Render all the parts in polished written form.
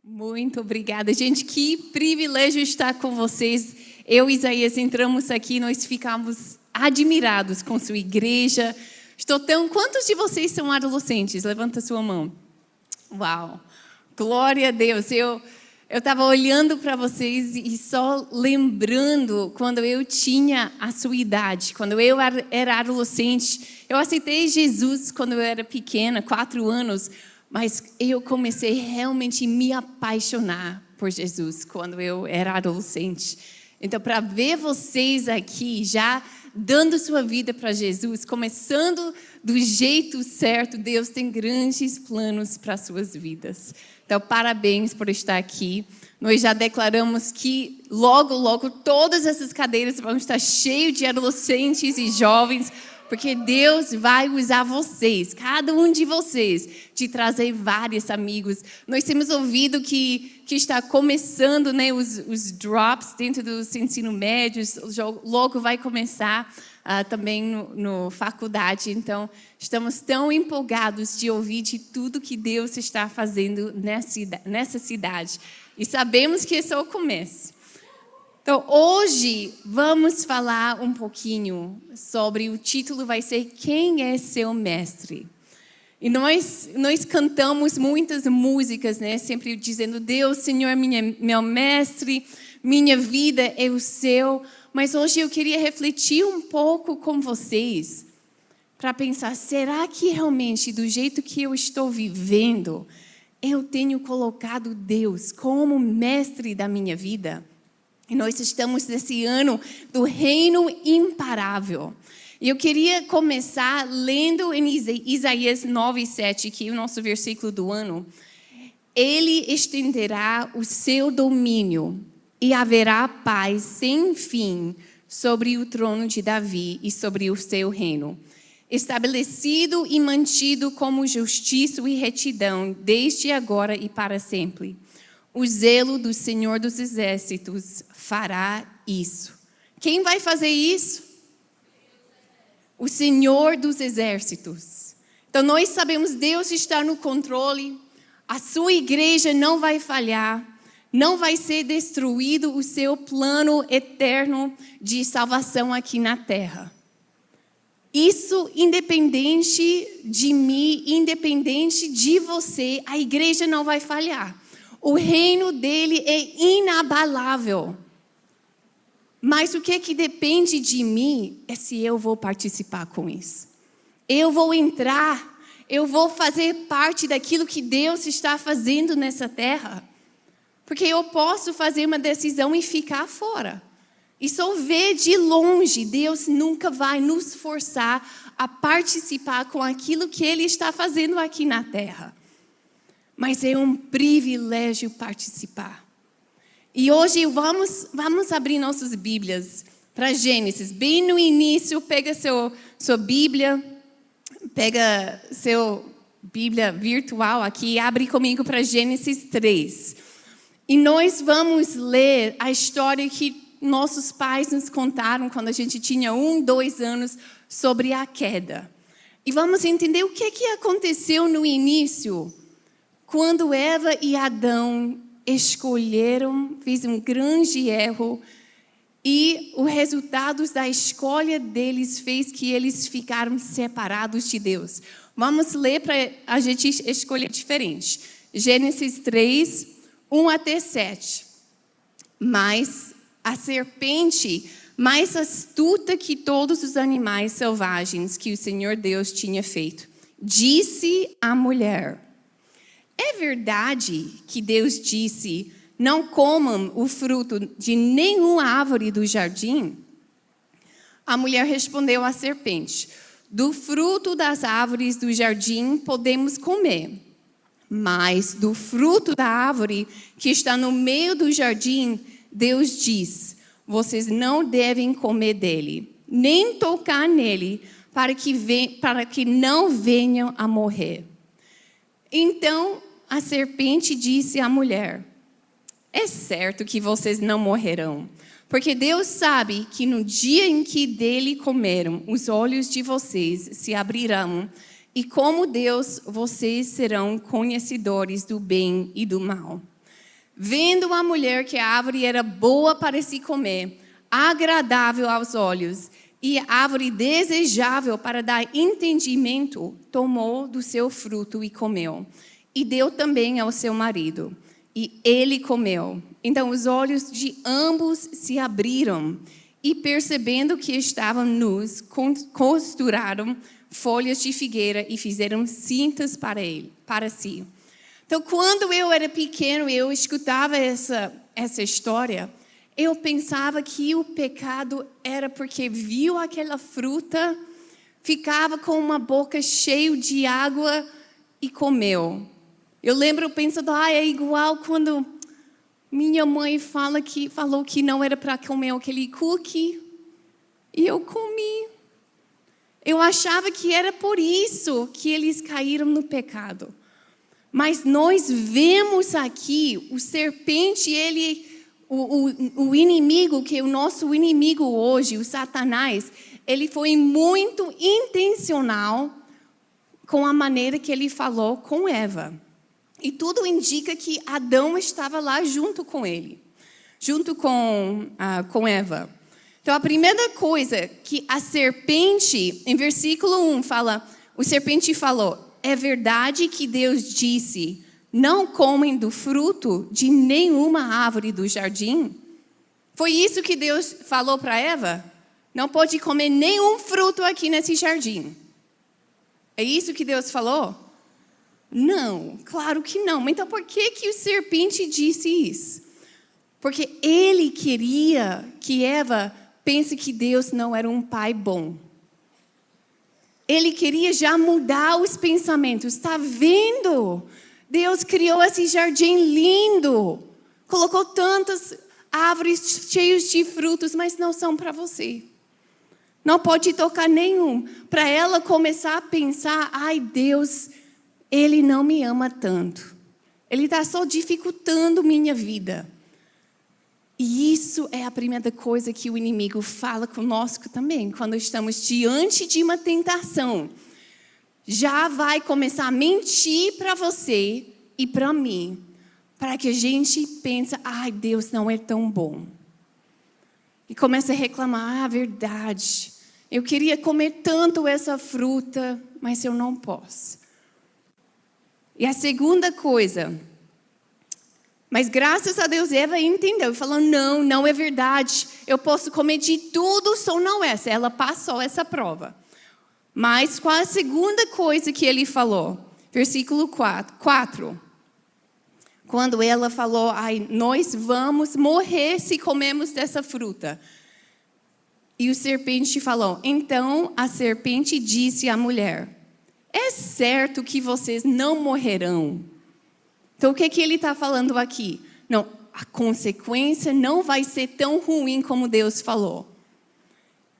Muito obrigada, gente. Que privilégio estar com vocês. Eu e Isaías entramos aqui, nós ficamos admirados com sua igreja. Quantos de vocês são adolescentes? Levanta sua mão. Uau! Glória a Deus. Eu estava olhando para vocês e só lembrando quando eu tinha a sua idade, quando eu era adolescente. Eu aceitei Jesus quando eu era pequena, 4 anos, mas eu comecei realmente a me apaixonar por Jesus quando eu era adolescente. Então, para ver vocês aqui já dando sua vida para Jesus, começando do jeito certo, Deus tem grandes planos para suas vidas. Então, parabéns por estar aqui. Nós já declaramos que logo, logo, todas essas cadeiras vão estar cheias de adolescentes e jovens, porque Deus vai usar vocês, cada um de vocês, de trazer vários amigos. Nós temos ouvido que está começando, né, os drops dentro dos ensino médios, logo vai começar também no faculdade. Então, estamos tão empolgados de ouvir de tudo que Deus está fazendo nessa cidade. E sabemos que esse é o começo. Então, hoje vamos falar um pouquinho sobre, o título vai ser Quem é seu mestre? E nós cantamos muitas músicas, né? Sempre dizendo, Deus, Senhor, meu mestre, minha vida é o seu. Mas hoje eu queria refletir um pouco com vocês, para pensar, será que realmente do jeito que eu estou vivendo, eu tenho colocado Deus como mestre da minha vida? E nós estamos nesse ano do reino imparável. E eu queria começar lendo em Isaías 9:7, que é o nosso versículo do ano. Ele estenderá o seu domínio e haverá paz sem fim sobre o trono de Davi e sobre o seu reino, estabelecido e mantido como justiça e retidão desde agora e para sempre. O zelo do Senhor dos Exércitos fará isso. Quem vai fazer isso? O Senhor dos Exércitos. Então nós sabemos, Deus está no controle, a sua igreja não vai falhar, não vai ser destruído o seu plano eterno de salvação aqui na terra. Isso independente de mim, independente de você, a igreja não vai falhar. O reino dele é inabalável. Mas o que depende de mim é se eu vou participar com isso. Eu vou entrar, eu vou fazer parte daquilo que Deus está fazendo nessa terra. Porque eu posso fazer uma decisão e ficar fora. E só ver de longe, Deus nunca vai nos forçar a participar com aquilo que Ele está fazendo aqui na terra. Mas é um privilégio participar. E hoje vamos abrir nossas Bíblias para Gênesis. Bem no início, pega sua Bíblia, pega sua Bíblia virtual aqui e abre comigo para Gênesis 3. E nós vamos ler a história que nossos pais nos contaram quando a gente tinha 1, 2 anos sobre a queda. E vamos entender o que aconteceu no início, quando Eva e Adão escolheram, fizeram um grande erro, e os resultados da escolha deles fez que eles ficaram separados de Deus. Vamos ler para a gente escolher diferente. Gênesis 3, 1 até 7. Mas a serpente, mais astuta que todos os animais selvagens que o Senhor Deus tinha feito, disse à mulher: é verdade que Deus disse, não comam o fruto de nenhuma árvore do jardim? A mulher respondeu à serpente: do fruto das árvores do jardim podemos comer, mas do fruto da árvore que está no meio do jardim, Deus diz, vocês não devem comer dele, nem tocar nele, para que não venham a morrer. Então a serpente disse à mulher: é certo que vocês não morrerão, porque Deus sabe que no dia em que dele comeram, os olhos de vocês se abrirão, e como Deus, vocês serão conhecedores do bem e do mal. Vendo a mulher que a árvore era boa para se comer, agradável aos olhos, e árvore desejável para dar entendimento, tomou do seu fruto e comeu. E deu também ao seu marido, e ele comeu. Então os olhos de ambos se abriram, e percebendo que estavam nus, costuraram folhas de figueira e fizeram cintas para si. Então, quando eu era pequeno, eu escutava essa história, eu pensava que o pecado era porque viu aquela fruta, ficava com uma boca cheia de água e comeu. Eu lembro pensando, é igual quando minha mãe falou que não era para comer aquele cookie e eu comi. Eu achava que era por isso que eles caíram no pecado. Mas nós vemos aqui o serpente, o inimigo, que é o nosso inimigo hoje, o Satanás, ele foi muito intencional com a maneira que ele falou com Eva. E tudo indica que Adão estava lá junto com ele, junto com Eva. Então, a primeira coisa que a serpente, em versículo 1, fala, o serpente falou, é verdade que Deus disse, não comem do fruto de nenhuma árvore do jardim? Foi isso que Deus falou para Eva? Não pode comer nenhum fruto aqui nesse jardim. É isso que Deus falou? Não, claro que não. Então por que o serpente disse isso? Porque ele queria que Eva pense que Deus não era um pai bom. Ele queria já mudar os pensamentos. Está vendo? Deus criou esse jardim lindo. Colocou tantas árvores cheias de frutos, mas não são para você. Não pode tocar nenhum. Para ela começar a pensar, Deus, Ele não me ama tanto. Ele está só dificultando minha vida. E isso é a primeira coisa que o inimigo fala conosco também, quando estamos diante de uma tentação. Já vai começar a mentir para você e para mim, para que a gente pense, Deus não é tão bom. E começa a reclamar, verdade, eu queria comer tanto essa fruta, mas eu não posso. E a segunda coisa, mas graças a Deus Eva entendeu e falou, não é verdade, eu posso comer de tudo, só não essa. Ela passou essa prova. Mas qual a segunda coisa que ele falou? Versículo 4. Quando ela falou, nós vamos morrer se comermos dessa fruta. E o serpente falou, então a serpente disse à mulher, é certo que vocês não morrerão. Então, o que ele está falando aqui? Não, a consequência não vai ser tão ruim como Deus falou.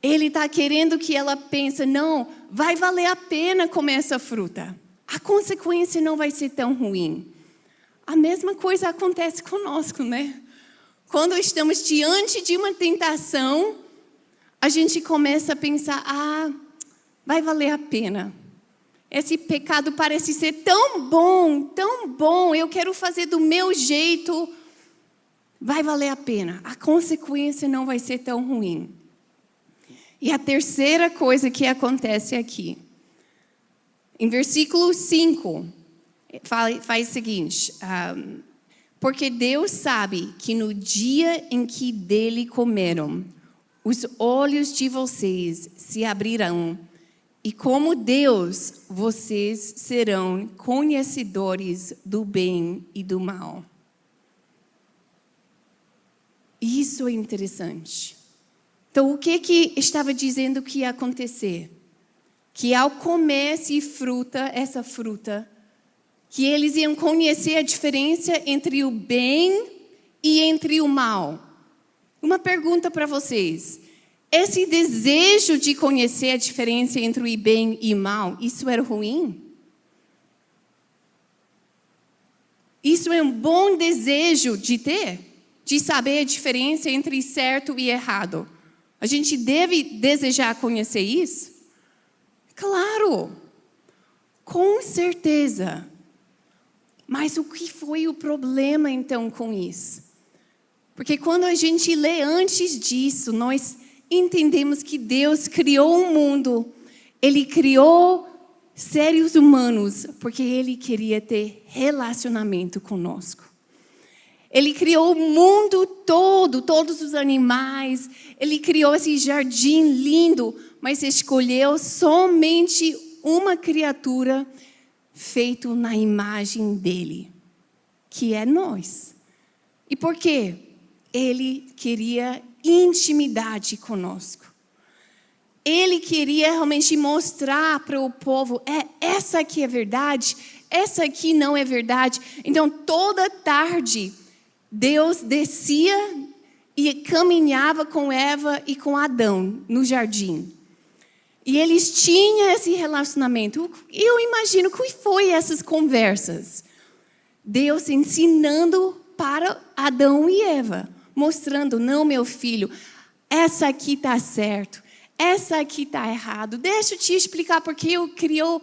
Ele está querendo que ela pense, não, vai valer a pena comer essa fruta. A consequência não vai ser tão ruim. A mesma coisa acontece conosco, né? Quando estamos diante de uma tentação, a gente começa a pensar, vai valer a pena. Esse pecado parece ser tão bom, eu quero fazer do meu jeito, vai valer a pena. A consequência não vai ser tão ruim. E a terceira coisa que acontece aqui, em versículo 5, faz o seguinte, porque Deus sabe que no dia em que dele comeram, os olhos de vocês se abrirão, e como Deus, vocês serão conhecedores do bem e do mal. Isso é interessante. Então, o que estava dizendo que ia acontecer? Que ao comer essa fruta, que eles iam conhecer a diferença entre o bem e entre o mal. Uma pergunta para vocês. Esse desejo de conhecer a diferença entre o bem e o mal, isso era ruim? Isso é um bom desejo de ter? De saber a diferença entre certo e errado? A gente deve desejar conhecer isso? Claro! Com certeza! Mas o que foi o problema, então, com isso? Porque quando a gente lê antes disso, nós entendemos que Deus criou um mundo. Ele criou seres humanos porque Ele queria ter relacionamento conosco. Ele criou o mundo todo, todos os animais. Ele criou esse jardim lindo, mas escolheu somente uma criatura feita na imagem dele, que é nós. E por quê? Ele queria intimidade conosco. Ele queria realmente mostrar para o povo, essa aqui é verdade, essa aqui não é verdade. Então, toda tarde, Deus descia e caminhava com Eva e com Adão no jardim. E eles tinham esse relacionamento. Eu imagino que foi essas conversas. Deus ensinando para Adão e Eva, mostrando, não, meu filho, essa aqui está certo, essa aqui está errado. Deixa eu te explicar porque eu criou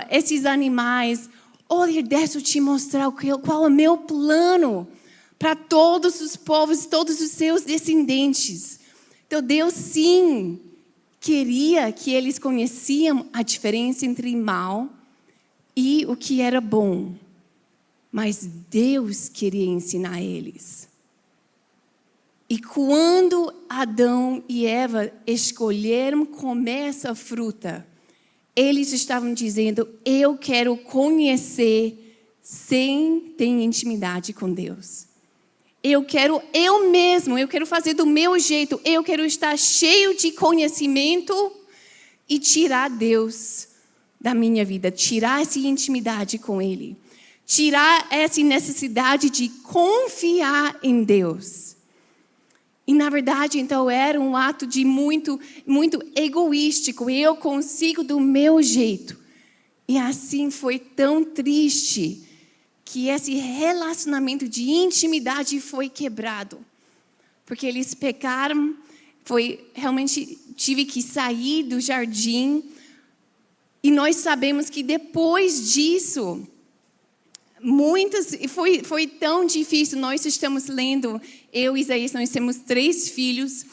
esses animais. Olha, deixa eu te mostrar qual é o meu plano para todos os povos, todos os seus descendentes. Então, Deus, sim, queria que eles conheciam a diferença entre mal e o que era bom. Mas Deus queria ensinar eles. E quando Adão e Eva escolheram comer essa fruta, eles estavam dizendo, eu quero conhecer sem ter intimidade com Deus. Eu quero eu quero fazer do meu jeito, eu quero estar cheio de conhecimento e tirar Deus da minha vida, tirar essa intimidade com Ele, tirar essa necessidade de confiar em Deus. E na verdade, então, era um ato de muito egoístico, eu consigo do meu jeito. E assim foi tão triste que esse relacionamento de intimidade foi quebrado. Porque eles pecaram, realmente tive que sair do jardim. E nós sabemos que depois disso, foi tão difícil. Nós estamos lendo, eu e Isaías, nós temos 3 filhos.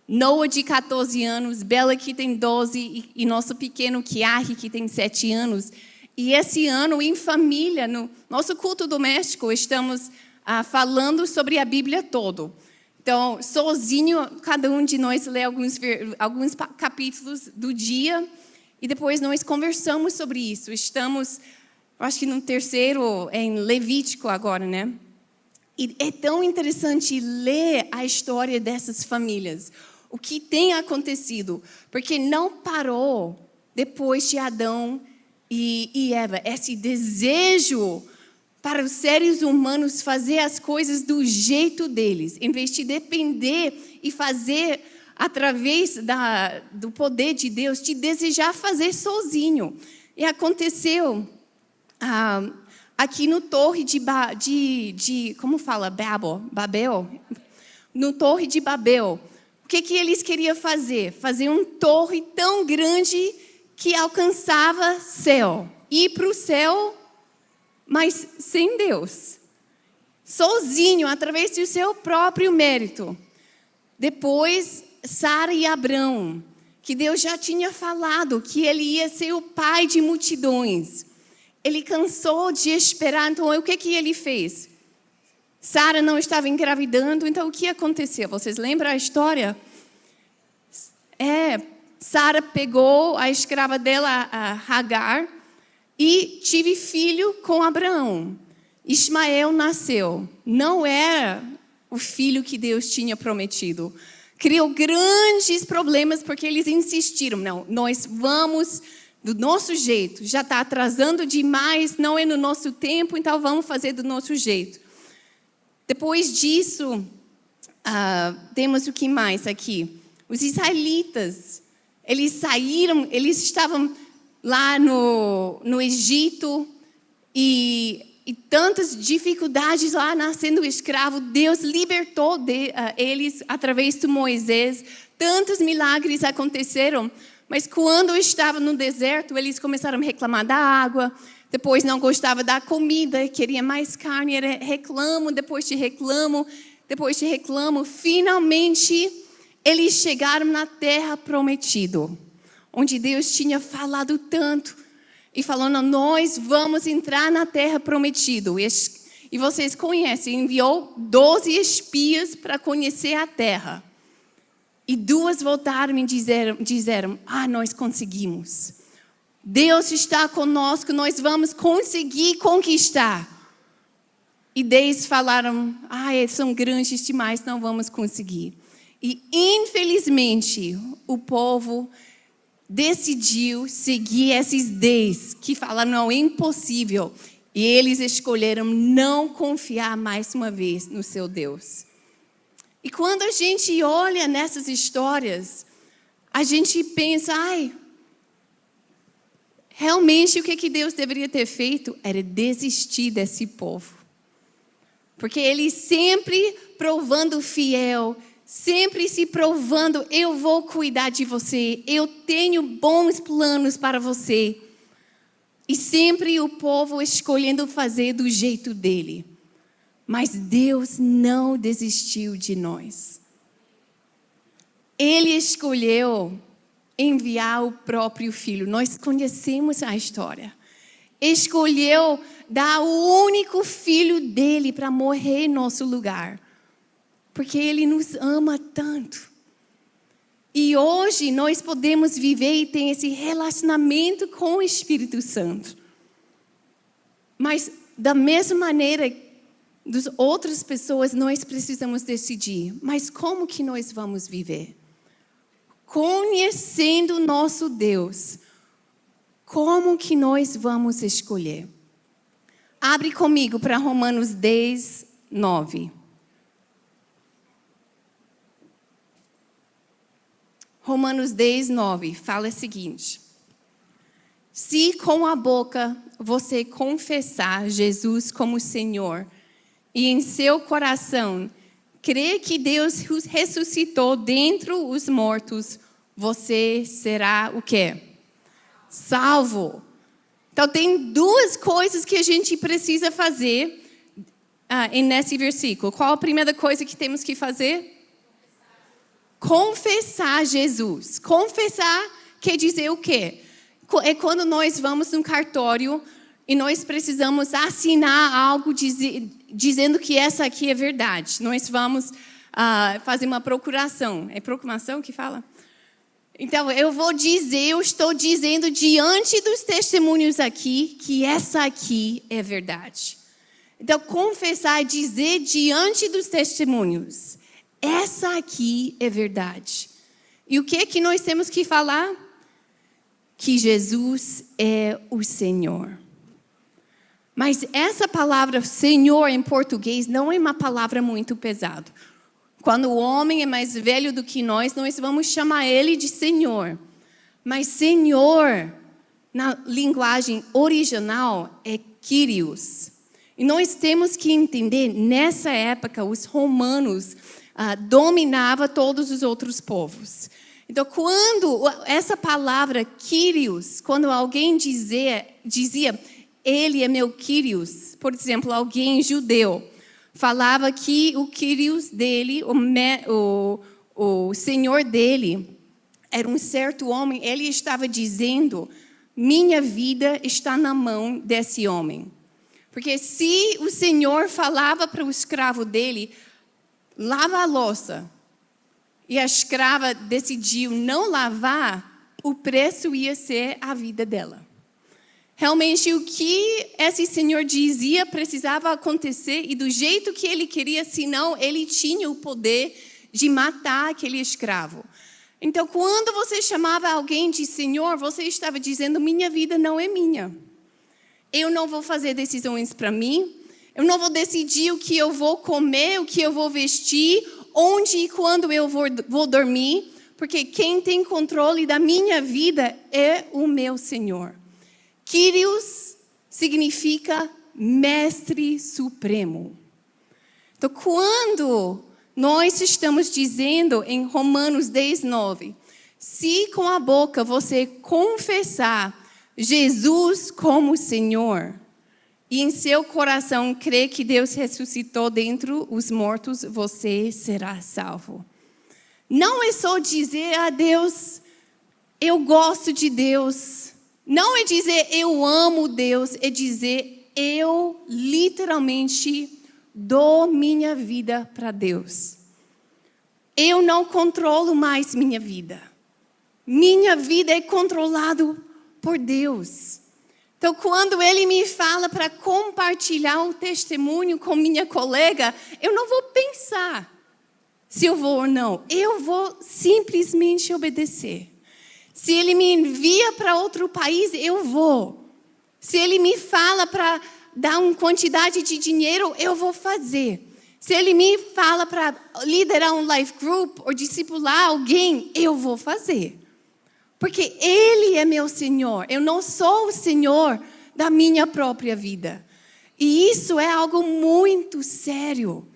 Noah, de 14 anos, Bela, que tem 12, e nosso pequeno Kiahi, que tem 7 anos. E esse ano, em família, no nosso culto doméstico, estamos falando sobre a Bíblia toda. Então, sozinho, cada um de nós lê alguns capítulos do dia e depois nós conversamos sobre isso. Estamos, acho que no 3º, em Levítico agora, né? E é tão interessante ler a história dessas famílias. O que tem acontecido, porque não parou depois de Adão e Eva, esse desejo para os seres humanos fazer as coisas do jeito deles, em vez de depender e fazer através do poder de Deus, de desejar fazer sozinho. E aconteceu aqui no Torre de como fala? Babel? No Torre de Babel. O que eles queriam fazer? Fazer uma torre tão grande que alcançava céu. Ir para o céu, mas sem Deus. Sozinho, através do seu próprio mérito. Depois, Sara e Abrão, que Deus já tinha falado que ele ia ser o pai de multidões. Ele cansou de esperar, então o que ele fez? Sara não estava engravidando, então o que aconteceu? Vocês lembram a história? Sara pegou a escrava dela, a Hagar, e tive filho com Abraão. Ismael nasceu. Não era o filho que Deus tinha prometido. Criou grandes problemas porque eles insistiram. Não, nós vamos do nosso jeito. Já está atrasando demais, não é no nosso tempo, então vamos fazer do nosso jeito. Depois disso, temos o que mais aqui? Os israelitas, eles saíram, eles estavam lá no Egito e tantas dificuldades lá nascendo escravo. Deus libertou eles através de Moisés. Tantos milagres aconteceram, mas quando estavam no deserto, eles começaram a reclamar da água, Depois não gostava da comida, queria mais carne, era reclamo, depois de reclamo. Finalmente, eles chegaram na terra prometida, onde Deus tinha falado tanto. E falando, nós vamos entrar na terra prometida. E vocês conhecem, enviou 12 espias para conhecer a terra. E 2 voltaram e disseram, nós conseguimos. Deus está conosco, nós vamos conseguir conquistar. E 10 falaram, são grandes demais, não vamos conseguir. E infelizmente, o povo decidiu seguir esses 10 que falaram, não, é impossível. E eles escolheram não confiar mais uma vez no seu Deus. E quando a gente olha nessas histórias, a gente pensa, realmente o que Deus deveria ter feito era desistir desse povo. Porque ele sempre provando fiel, sempre se provando, eu vou cuidar de você, eu tenho bons planos para você. E sempre o povo escolhendo fazer do jeito dele. Mas Deus não desistiu de nós. Ele escolheu enviar o próprio filho. Nós conhecemos a história. Escolheu dar o único filho dele para morrer em nosso lugar. Porque ele nos ama tanto. E hoje nós podemos viver e ter esse relacionamento com o Espírito Santo. Mas da mesma maneira das outras pessoas, nós precisamos decidir. Mas como que nós vamos viver? Conhecendo o nosso Deus. Como que nós vamos escolher? Abre comigo para Romanos 10, 9. Romanos 10, 9, fala o seguinte. Se com a boca você confessar Jesus como Senhor e em seu coração crer que Deus ressuscitou dentre os mortos, você será o quê? Salvo. Então tem 2 coisas que a gente precisa fazer nesse versículo. Qual a primeira coisa que temos que fazer? Confessar Jesus. Confessar quer dizer o quê? É quando nós vamos num cartório e nós precisamos assinar algo dizendo que essa aqui é verdade. Nós vamos fazer uma procuração. É procuração que fala? Então, eu estou dizendo diante dos testemunhos aqui que essa aqui é verdade. Então, confessar é dizer diante dos testemunhos. Essa aqui é verdade. E o que nós temos que falar? Que Jesus é o Senhor. Mas essa palavra Senhor em português não é uma palavra muito pesada. Quando o homem é mais velho do que nós vamos chamar ele de Senhor. Mas Senhor, na linguagem original, é Kyrios. E nós temos que entender, nessa época, os romanos dominava todos os outros povos. Então, quando essa palavra Kyrios, quando alguém dizia, ele é meu Kyrios, por exemplo, alguém judeu, falava que o Kyrios dele, o senhor dele, era um certo homem, ele estava dizendo, minha vida está na mão desse homem. Porque se o senhor falava para o escravo dele, lava a louça, e a escrava decidiu não lavar, o preço ia ser a vida dela. Realmente o que esse senhor dizia precisava acontecer e do jeito que ele queria, senão ele tinha o poder de matar aquele escravo. Então, quando você chamava alguém de senhor, você estava dizendo, minha vida não é minha. Eu não vou fazer decisões para mim. Eu não vou decidir o que eu vou comer, o que eu vou vestir, onde e quando eu vou dormir, porque quem tem controle da minha vida é o meu Senhor. Kyrios significa mestre supremo. Então, quando nós estamos dizendo em Romanos 10, 9, se com a boca você confessar Jesus como Senhor, e em seu coração crê que Deus ressuscitou dentre os mortos, você será salvo. Não é só dizer a Deus, eu gosto de Deus. Não é dizer eu amo Deus, é dizer eu literalmente dou minha vida para Deus. Eu não controlo mais minha vida. Minha vida é controlada por Deus. Então, quando Ele me fala para compartilhar o testemunho com minha colega, eu não vou pensar se eu vou ou não. Eu vou simplesmente obedecer. Se Ele me envia para outro país, eu vou. Se Ele me fala para dar uma quantidade de dinheiro, eu vou fazer. Se Ele me fala para liderar um life group ou discipular alguém, eu vou fazer. Porque Ele é meu Senhor. Eu não sou o Senhor da minha própria vida. E isso é algo muito sério.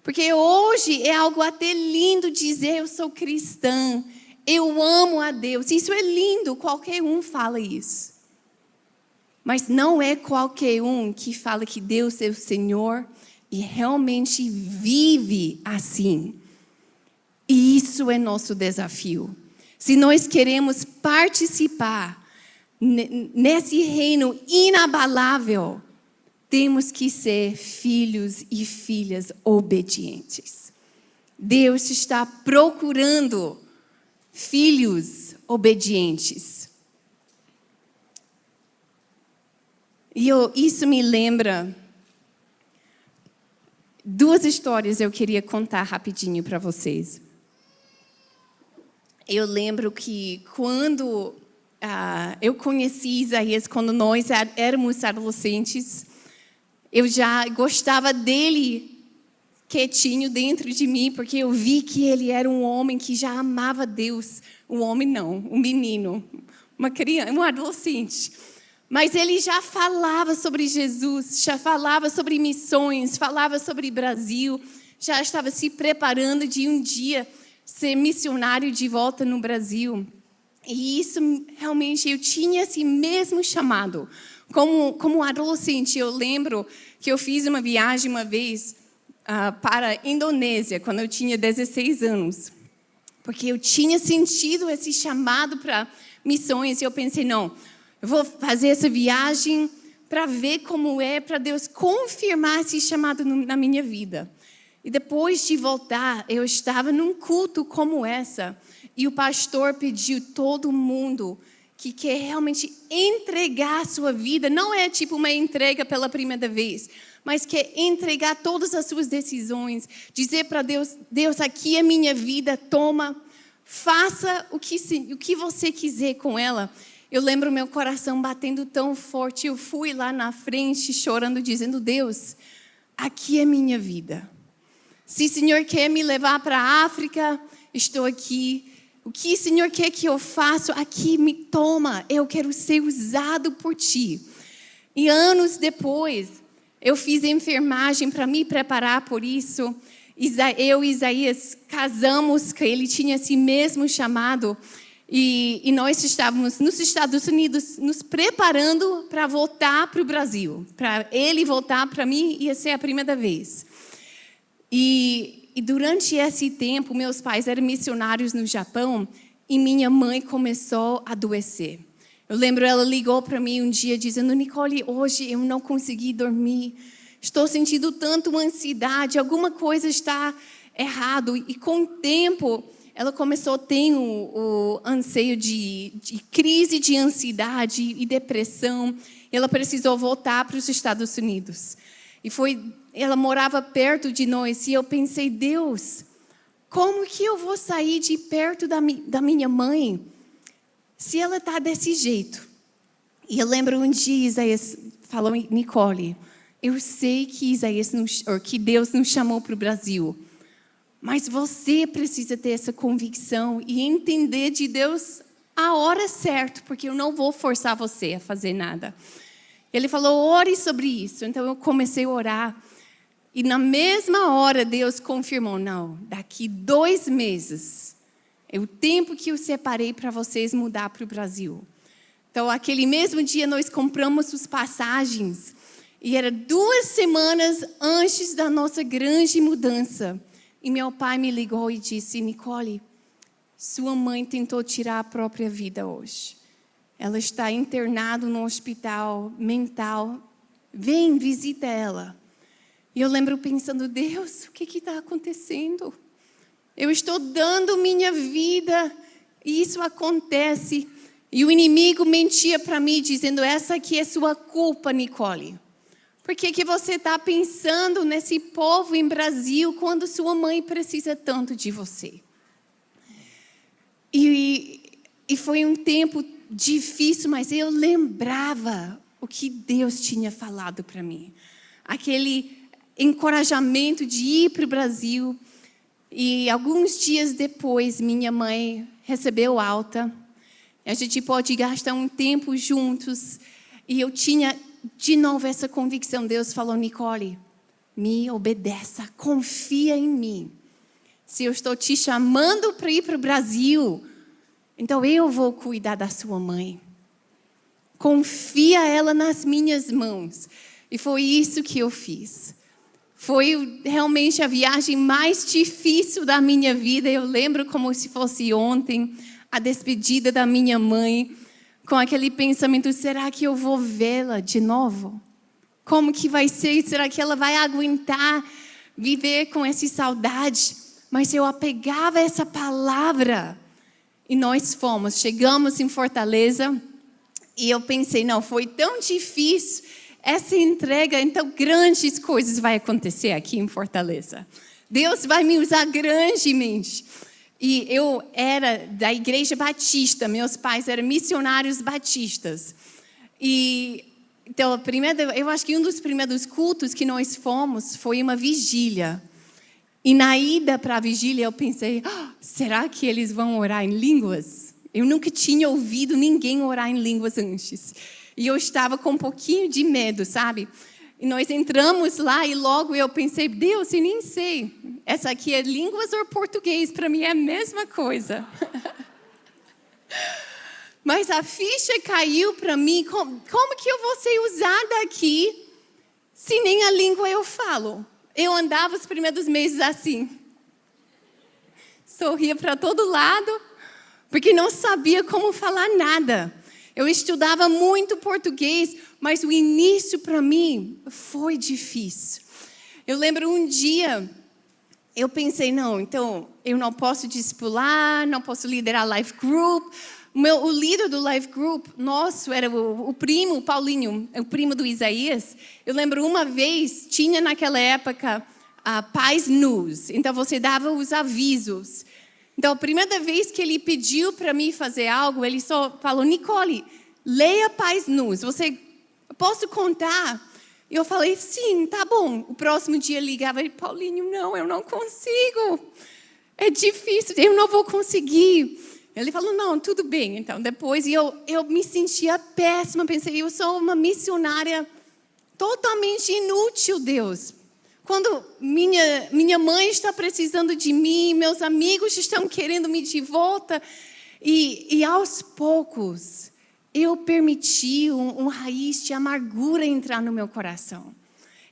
Porque hoje é algo até lindo dizer eu sou cristã. Eu amo a Deus. Isso é lindo. Qualquer um fala isso. Mas não é qualquer um que fala que Deus é o Senhor e realmente vive assim. E isso é nosso desafio. Se nós queremos participar nesse reino inabalável, temos que ser filhos e filhas obedientes. Deus está procurando filhos obedientes. E isso me lembra duas histórias eu queria contar rapidinho para vocês. Eu lembro que quando eu conheci Isaías, quando nós éramos adolescentes, eu já gostava dele quietinho dentro de mim, porque eu vi que ele era um homem que já amava Deus. Um homem não, um menino, uma criança, um adolescente. Mas ele já falava sobre Jesus, já falava sobre missões, falava sobre Brasil, já estava se preparando de um dia ser missionário de volta no Brasil. E isso realmente, eu tinha esse mesmo chamado. Como adolescente, eu lembro que eu fiz uma viagem uma vez para a Indonésia, quando eu tinha 16 anos. Porque eu tinha sentido esse chamado para missões. E eu pensei, não, eu vou fazer essa viagem para ver como é, para Deus confirmar esse chamado na minha vida. E depois de voltar, eu estava num culto como essa. E o pastor pediu todo mundo que quer realmente entregar a sua vida. Não é tipo uma entrega pela primeira vez, mas quer entregar todas as suas decisões. Dizer para Deus, Deus, aqui é minha vida, toma, faça o que você quiser com ela. Eu lembro meu coração batendo tão forte. Eu fui lá na frente chorando, dizendo, Deus, aqui é minha vida. Se o Senhor quer me levar para a África, estou aqui. O que o Senhor quer que eu faça, aqui me toma. Eu quero ser usado por Ti. E anos depois, eu fiz enfermagem para me preparar por isso. Eu e Isaías casamos, que ele tinha esse mesmo chamado. E nós estávamos nos Estados Unidos nos preparando para voltar para o Brasil. Para ele voltar, para mim ia ser a primeira vez. E durante esse tempo, meus pais eram missionários no Japão e minha mãe começou a adoecer. Eu lembro, ela ligou para mim um dia dizendo, Nicole, hoje eu não consegui dormir. Estou sentindo tanto ansiedade, alguma coisa está errado. E com o tempo, ela começou a ter o anseio de crise de ansiedade e depressão. Ela precisou voltar para os Estados Unidos. Ela morava perto de nós e eu pensei, Deus, como que eu vou sair de perto da minha mãe se ela está desse jeito? E eu lembro um dia Isaías falou, Nicole, eu sei que que Deus nos chamou para o Brasil, mas você precisa ter essa convicção e entender de Deus a hora certa, porque eu não vou forçar você a fazer nada. Ele falou, ore sobre isso. Então eu comecei a orar. E na mesma hora Deus confirmou, não, daqui 2 meses é o tempo que eu separei para vocês mudar para o Brasil. Então, aquele mesmo dia, nós compramos as passagens. E era 2 semanas antes da nossa grande mudança. E meu pai me ligou e disse: Nicole, sua mãe tentou tirar a própria vida hoje. Ela está internada no hospital mental. Vem, visita ela. E eu lembro pensando: Deus, o que está acontecendo? Eu estou dando minha vida e isso acontece. E o inimigo mentia para mim, dizendo: essa aqui é sua culpa, Nicole. Por que você está pensando nesse povo em Brasil quando sua mãe precisa tanto de você? E foi um tempo difícil, mas eu lembrava o que Deus tinha falado para mim. Aquele encorajamento de ir para o Brasil. E alguns dias depois, minha mãe recebeu alta. A gente pode gastar um tempo juntos. E eu tinha de novo essa convicção. Deus falou: Nicole, me obedeça, confia em mim. Se eu estou te chamando para ir para o Brasil, então eu vou cuidar da sua mãe. Confia ela nas minhas mãos. E foi isso que eu fiz. Foi realmente a viagem mais difícil da minha vida. Eu lembro como se fosse ontem, a despedida da minha mãe, com aquele pensamento: será que eu vou vê-la de novo? Como que vai ser? Será que ela vai aguentar viver com essa saudade? Mas eu apegava essa palavra. E nós fomos, chegamos em Fortaleza. E eu pensei: não, foi tão difícil essa entrega, então grandes coisas vão acontecer aqui em Fortaleza. Deus vai me usar grandemente. E eu era da Igreja Batista, meus pais eram missionários batistas. E então, eu acho que um dos primeiros cultos que nós fomos foi uma vigília. E na ida para a vigília eu pensei: será que eles vão orar em línguas? Eu nunca tinha ouvido ninguém orar em línguas antes. E eu estava com um pouquinho de medo, sabe? E nós entramos lá e logo eu pensei: Deus, eu nem sei. Essa aqui é línguas ou português? Para mim é a mesma coisa. Mas a ficha caiu para mim. Como que eu vou ser usada aqui se nem a língua eu falo? Eu andava os primeiros meses assim. Sorria para todo lado, porque não sabia como falar nada. Eu estudava muito português, mas o início para mim foi difícil. Eu lembro um dia, eu pensei: não, então eu não posso discipular, não posso liderar life group. O líder do life group nosso era o primo, o Paulinho, o primo do Isaías. Eu lembro uma vez, tinha naquela época a Paz News, então você dava os avisos. Então, a primeira vez que ele pediu para mim fazer algo, ele só falou: Nicole, leia Paz News. Posso contar? E eu falei: sim, tá bom. O próximo dia ligava e Paulinho: não, eu não consigo. É difícil, eu não vou conseguir. Ele falou: não, tudo bem. Então, depois eu me sentia péssima. Pensei: eu sou uma missionária totalmente inútil, Deus. Quando minha mãe está precisando de mim, meus amigos estão querendo me de volta. E aos poucos, eu permiti uma raiz de amargura entrar no meu coração.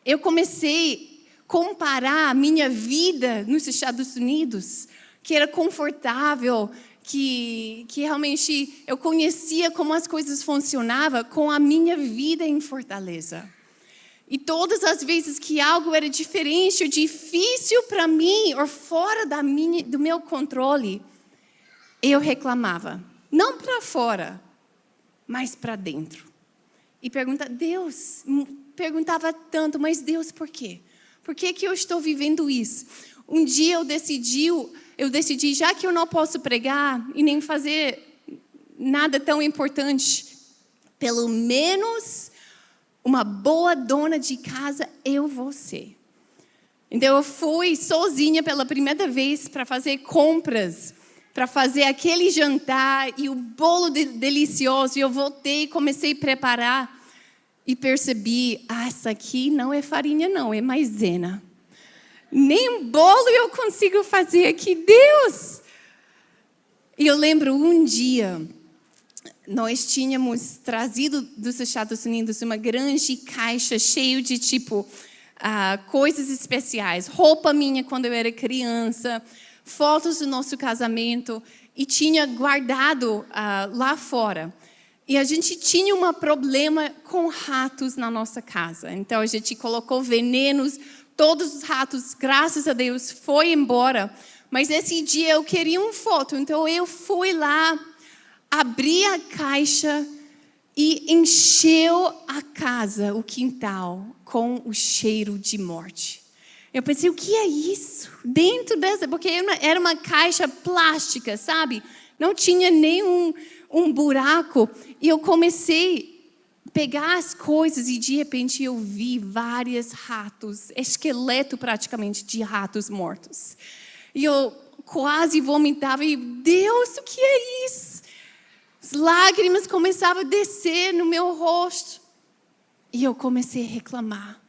Eu comecei a comparar a minha vida nos Estados Unidos, que era confortável, que realmente eu conhecia como as coisas funcionavam, com a minha vida em Fortaleza. E todas as vezes que algo era diferente ou difícil para mim, ou fora do meu controle, eu reclamava. Não para fora, mas para dentro. E perguntava tanto: mas Deus, por quê? Por que eu estou vivendo isso? Um dia eu decidi, já que eu não posso pregar e nem fazer nada tão importante, pelo menos uma boa dona de casa eu vou ser. Então eu fui sozinha pela primeira vez para fazer compras, para fazer aquele jantar e o bolo delicioso. E eu voltei e comecei a preparar e percebi: essa aqui não é farinha não, é maisena. Nem um bolo eu consigo fazer aqui, Deus! E eu lembro um dia, nós tínhamos trazido dos Estados Unidos uma grande caixa cheia de coisas especiais. Roupa minha quando eu era criança, fotos do nosso casamento, e tinha guardado lá fora. E a gente tinha um problema com ratos na nossa casa. Então a gente colocou venenos, todos os ratos, graças a Deus, foi embora. Mas esse dia eu queria uma foto, então eu fui lá, abri a caixa e encheu a casa, o quintal, com o cheiro de morte. Eu pensei, o que é isso? Dentro dessa, porque era uma caixa plástica, sabe? Não tinha nenhum buraco. E eu comecei a pegar as coisas e de repente eu vi vários ratos, esqueleto praticamente de ratos mortos. E eu quase vomitava e, Deus, o que é isso? As lágrimas começavam a descer no meu rosto. E eu comecei a reclamar.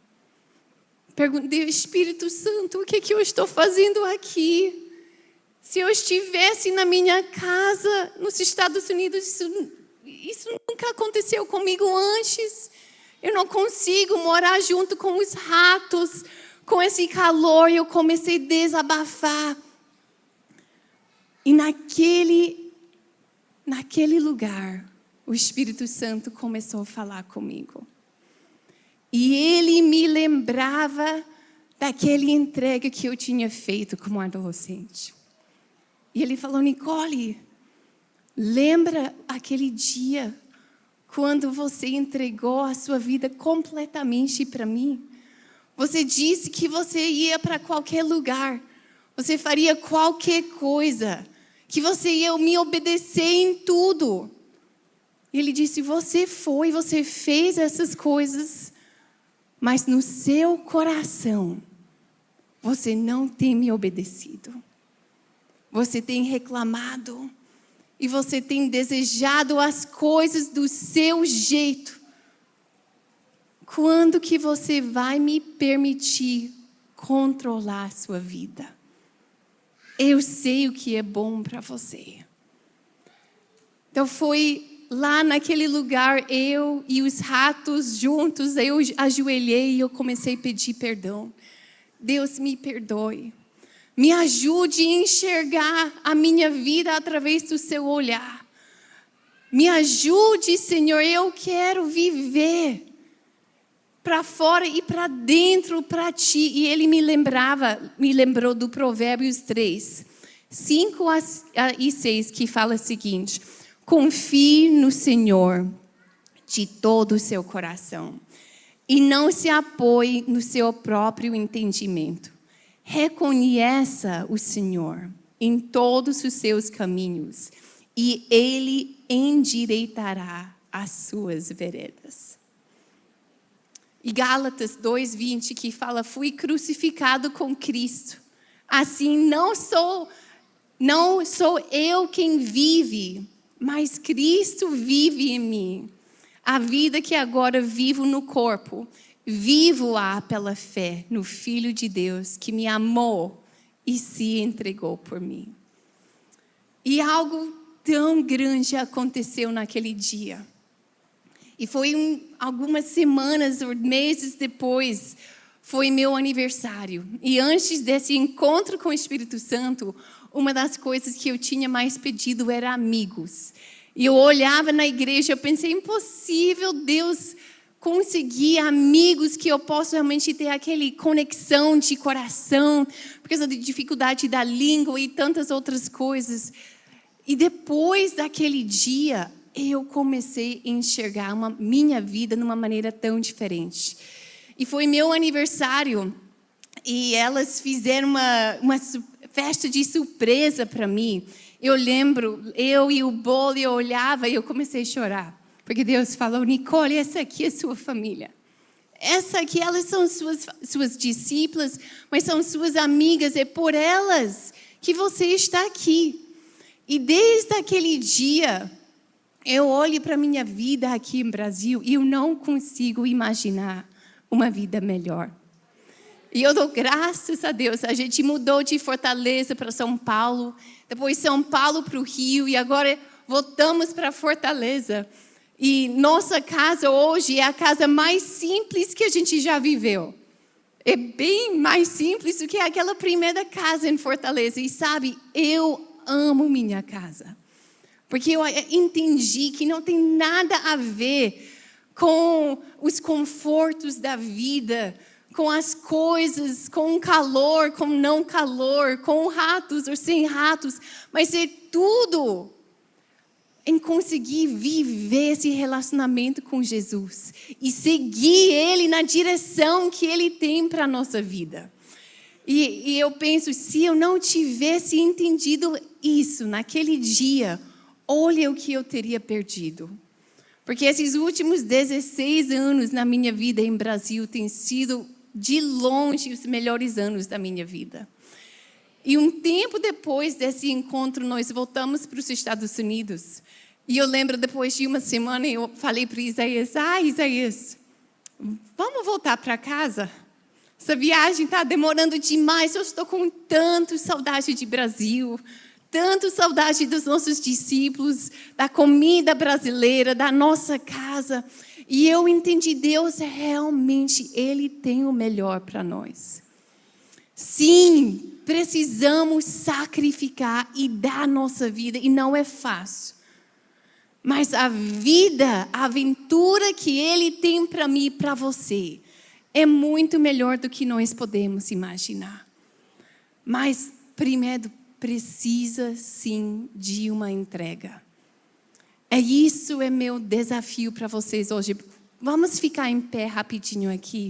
Perguntei ao Espírito Santo, o que eu estou fazendo aqui? Se eu estivesse na minha casa, nos Estados Unidos, isso nunca aconteceu comigo antes. Eu não consigo morar junto com os ratos. Com esse calor, eu comecei a desabafar. E naquele lugar, o Espírito Santo começou a falar comigo. E ele me lembrava daquela entrega que eu tinha feito como adolescente. E ele falou, Nicole, lembra aquele dia quando você entregou a sua vida completamente para mim? Você disse que você ia para qualquer lugar. Você faria qualquer coisa. Que você ia me obedecer em tudo. E ele disse, você fez essas coisas. Mas no seu coração, você não tem me obedecido. Você tem reclamado. E você tem desejado as coisas do seu jeito. Quando que você vai me permitir controlar a sua vida? Eu sei o que é bom para você. Então foi lá naquele lugar, eu e os ratos juntos, eu ajoelhei e eu comecei a pedir perdão. Deus, me perdoe. Me ajude a enxergar a minha vida através do seu olhar. Me ajude, Senhor, eu quero viver para fora e para dentro para ti. E ele me lembrou do Provérbios 3, 5 e 6, que fala o seguinte: confie no Senhor de todo o seu coração e não se apoie no seu próprio entendimento. Reconheça o Senhor em todos os seus caminhos e Ele endireitará as suas veredas. E Gálatas 2:20 que fala, fui crucificado com Cristo. Assim não sou eu quem vive, mas Cristo vive em mim. A vida que agora vivo no corpo, vivo-a pela fé no Filho de Deus que me amou e se entregou por mim. E algo tão grande aconteceu naquele dia. E foi algumas semanas ou meses depois, foi meu aniversário. E antes desse encontro com o Espírito Santo, uma das coisas que eu tinha mais pedido era amigos. E eu olhava na igreja, eu pensei, impossível Deus conseguir amigos que eu possa realmente ter aquela conexão de coração, por causa da dificuldade da língua e tantas outras coisas. E depois daquele dia, eu comecei a enxergar minha vida de uma maneira tão diferente. E foi meu aniversário, e elas fizeram uma festa de surpresa para mim. Eu lembro, eu e o bolo, eu olhava e eu comecei a chorar. Porque Deus falou, Nicole, essa aqui é sua família. Essa aqui, elas são suas discípulas, mas são suas amigas. É por elas que você está aqui. E desde aquele dia, eu olho para a minha vida aqui no Brasil e eu não consigo imaginar uma vida melhor. E eu dou graças a Deus. A gente mudou de Fortaleza para São Paulo, depois São Paulo para o Rio e agora voltamos para Fortaleza. E nossa casa hoje é a casa mais simples que a gente já viveu. É bem mais simples do que aquela primeira casa em Fortaleza. E sabe, eu amo minha casa. Porque eu entendi que não tem nada a ver com os confortos da vida, com as coisas, com calor, com não calor, com ratos ou sem ratos. Mas é tudo em conseguir viver esse relacionamento com Jesus e seguir Ele na direção que Ele tem para a nossa vida. E eu penso, se eu não tivesse entendido isso naquele dia, olha o que eu teria perdido. Porque esses últimos 16 anos na minha vida em Brasil têm sido, de longe, os melhores anos da minha vida. E um tempo depois desse encontro, nós voltamos para os Estados Unidos. E eu lembro, depois de uma semana, eu falei para Isaías, Isaías, vamos voltar para casa? Essa viagem está demorando demais, eu estou com tanto saudade de Brasil, tanto saudade dos nossos discípulos, da comida brasileira, da nossa casa. E eu entendi, Deus realmente, Ele tem o melhor para nós. Sim, precisamos sacrificar e dar nossa vida, e não é fácil. Mas a vida, a aventura que Ele tem para mim e para você, é muito melhor do que nós podemos imaginar. Mas, primeiro, precisa sim de uma entrega. Isso é meu desafio para vocês hoje. Vamos ficar em pé rapidinho aqui.